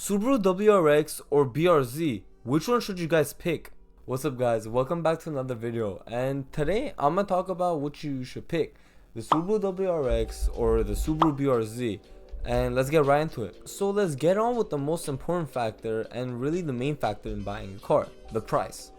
Subaru WRX or BRZ, which one should you guys pick? What's up guys, welcome back to another video, and today I'm gonna talk about what you should pick, the Subaru WRX or the Subaru BRZ, and let's get right into it. So let's get on with the most important factor and really the main factor in buying a car, the price.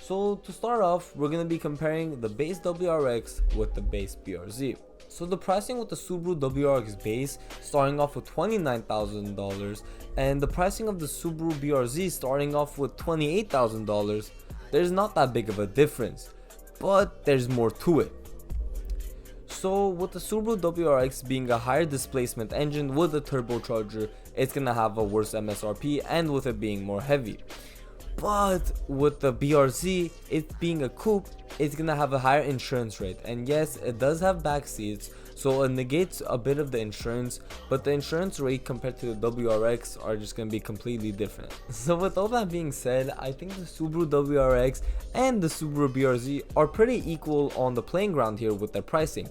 So to start off, we're gonna be comparing the base WRX with the base BRZ. So the pricing with the Subaru WRX base starting off with $29,000 and the pricing of the Subaru BRZ starting off with $28,000, there's not that big of a difference, but there's more to it. So with the Subaru WRX being a higher displacement engine with a turbocharger, it's gonna have a worse MSRP and with it being more heavy. But with the BRZ, it being a coupe, it's gonna have a higher insurance rate, and yes, it does have back seats, so it negates a bit of the insurance, but the insurance rate compared to the WRX are just gonna be completely different. So with all that being said, I think the Subaru WRX and the Subaru BRZ are pretty equal on the playing ground here with their pricing.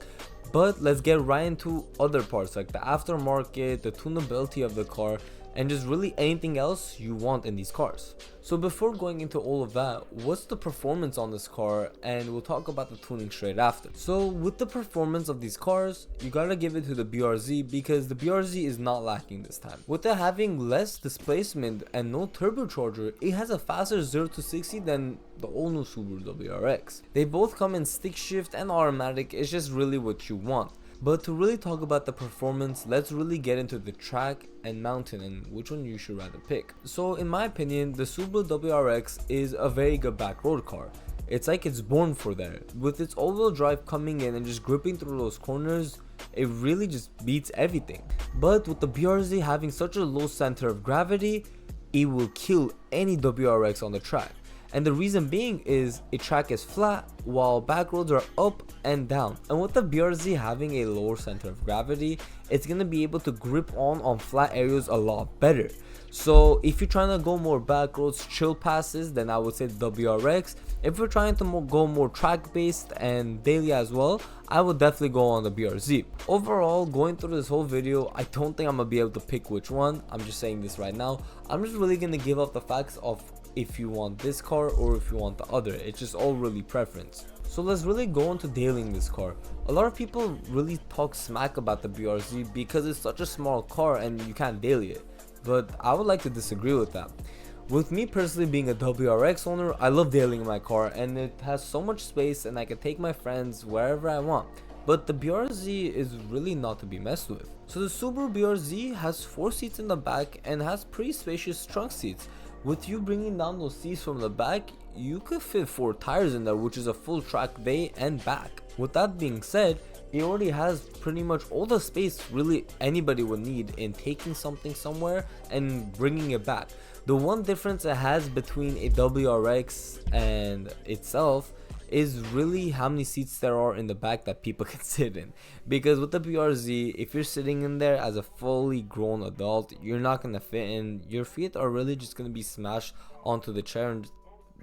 But let's get right into other parts like the aftermarket, the tunability of the car, and just really anything else you want in these cars. So before going into all of that, what's the performance on this car, and we'll talk about the tuning straight after. So with the performance of these cars, you gotta give it to the BRZ because the BRZ is not lacking this time. With it having less displacement and no turbocharger, it has a faster 0 to 60 than the all new Subaru WRX. They both come in stick shift and automatic, it's just really what you want. But to really talk about the performance, let's really get into the track and mountain and which one you should rather pick. So in my opinion, the Subaru WRX is a very good back road car. It's like it's born for there. With its all-wheel drive coming in and just gripping through those corners, it really just beats everything. But with the BRZ having such a low center of gravity, it will kill any WRX on the track. And the reason being is its track is flat while back roads are up and down. And with the BRZ having a lower center of gravity, it's going to be able to grip on flat areas a lot better. So if you're trying to go more back roads, chill passes, then I would say the WRX. If you're trying to go more track based and daily as well, I would definitely go on the BRZ. Overall, going through this whole video, I don't think I'm going to be able to pick which one. I'm just saying this right now. I'm just really going to give up the facts of if you want this car or if you want the other. It's just all really preference. So let's really go into detailing this car. A lot of people really talk smack about the BRZ because it's such a small car and you can't daily it, but I would like to disagree with that. With me personally being a WRX owner, I love detailing my car and it has so much space and I can take my friends wherever I want. But the BRZ is really not to be messed with. So the Subaru BRZ has 4 seats in the back and has pretty spacious trunk seats. With you bringing down those seats from the back, you could fit 4 tires in there, which is a full track bay and back. With that being said, it already has pretty much all the space really anybody would need in taking something somewhere and bringing it back. The one difference it has between a WRX and itself is really how many seats there are in the back that people can sit in. Because with the BRZ, if you're sitting in there as a fully grown adult, you're not going to fit in. Your feet are really just going to be smashed onto the chair and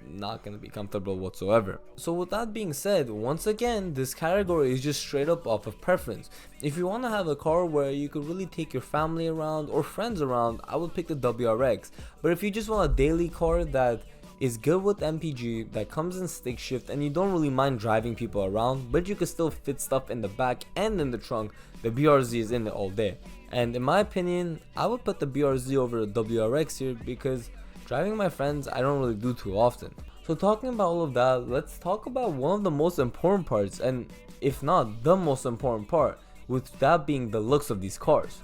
not going to be comfortable whatsoever. So with that being said, once again, this category is just straight up off of preference. If you want to have a car where you could really take your family around or friends around, I would pick the WRX. But if you just want a daily car that is good with MPG, that comes in stick shift, and you don't really mind driving people around, but you can still fit stuff in the back and in the trunk, the BRZ is in it all day. And in my opinion, I would put the BRZ over the WRX here because driving my friends I don't really do too often. So talking about all of that, let's talk about one of the most important parts, and if not the most important part, with that being the looks of these cars.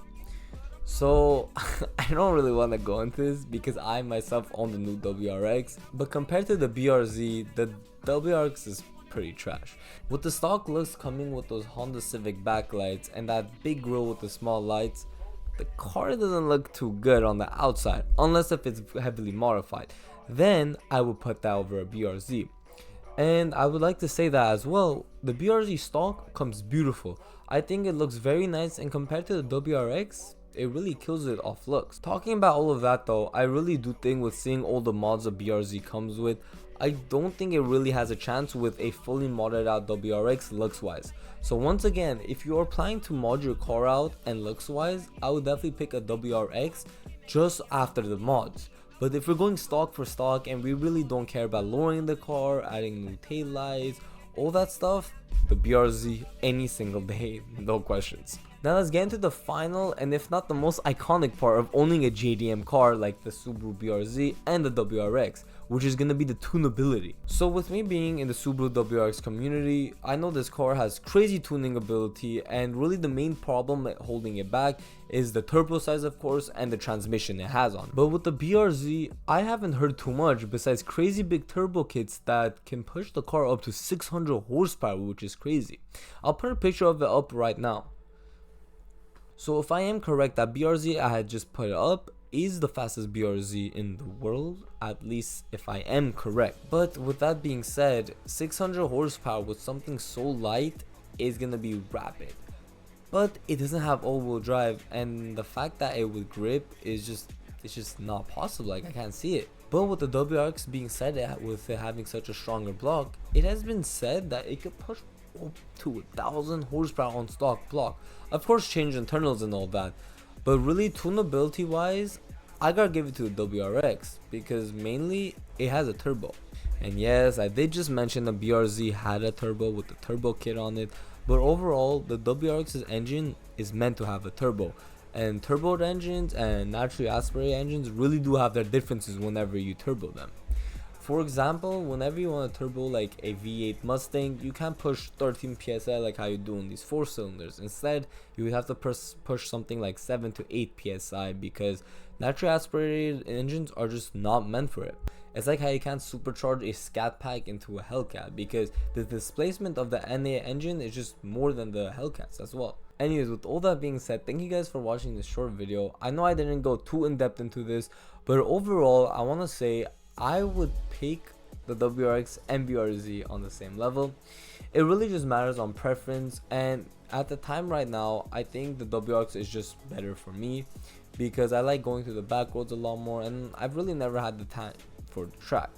So I don't really want to go into this because I myself own the new WRX, but compared to the BRZ, the WRX is pretty trash. With the stock looks coming with those Honda Civic backlights and that big grille with the small lights, the car doesn't look too good on the outside unless if it's heavily modified. Then I would put that over a BRZ. And I would like to say that as well, the BRZ stock comes beautiful. I think it looks very nice, and compared to the WRX, it really kills it off looks. Talking about all of that though, I really do think with seeing all the mods the BRZ comes with, I don't think it really has a chance with a fully modded out WRX looks wise. So once again, if you are planning to mod your car out and looks wise, I would definitely pick a WRX just after the mods. But if we're going stock for stock and we really don't care about lowering the car, adding new tail lights, all that stuff, the BRZ any single day, no questions. Now let's get into the final and if not the most iconic part of owning a JDM car like the Subaru BRZ and the WRX, which is going to be the tunability. So with me being in the Subaru WRX community, I know this car has crazy tuning ability, and really the main problem holding it back is the turbo size, of course, and the transmission it has on. But with the BRZ, I haven't heard too much besides crazy big turbo kits that can push the car up to 600 horsepower, which is crazy. I'll put a picture of it up right now. So if I am correct, that BRZ I had just put up is the fastest BRZ in the world, at least if I am correct. But with that being said, 600 horsepower with something so light is gonna be rapid. But it doesn't have all-wheel drive, and the fact that it would grip is just not possible. Like, I can't see it. But with the WRX being said, with it having such a stronger block, it has been said that it could push up to 1,000 horsepower on stock block. Of course, change internals and all that. But really, tunability wise, I gotta give it to the WRX because mainly it has a turbo. And yes, I did just mention the BRZ had a turbo with the turbo kit on it, but overall the WRX's engine is meant to have a turbo. And turbo engines and naturally aspirated engines really do have their differences whenever you turbo them. For example, whenever you want a turbo like a V8 Mustang, you can't push 13 psi like how you do in these 4 cylinders. Instead, you would have to push something like 7 to 8 psi because naturally aspirated engines are just not meant for it. It's like how you can't supercharge a Scat Pack into a Hellcat because the displacement of the NA engine is just more than the Hellcats as well. Anyways, with all that being said, thank you guys for watching this short video. I know I didn't go too in depth into this, but overall, I want to say I would pick the WRX and BRZ on the same level. It really just matters on preference, and at the time right now, I think the WRX is just better for me because I like going through the back roads a lot more, and I've really never had the time for the track.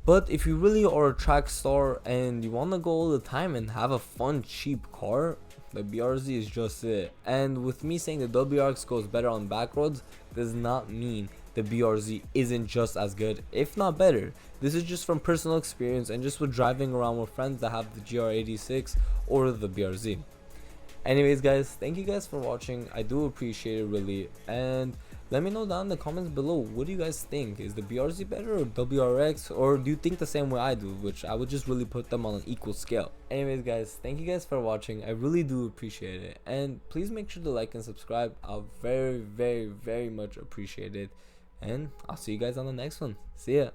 But if you really are a track star and you want to go all the time and have a fun cheap car, the BRZ is just it. And with me saying the WRX goes better on back roads does not mean the BRZ isn't just as good, if not better. This is just from personal experience and just with driving around with friends that have the GR86 or the BRZ. Anyways guys, thank you guys for watching. I do appreciate it really, and let me know down in the comments below, what do you guys think? Is the BRZ better or WRX, or do you think the same way I do, which I would just really put them on an equal scale? Anyways guys, thank you guys for watching. I really do appreciate it, and please make sure to like and subscribe. I'll very much appreciate it, and I'll see you guys on the next one. See ya.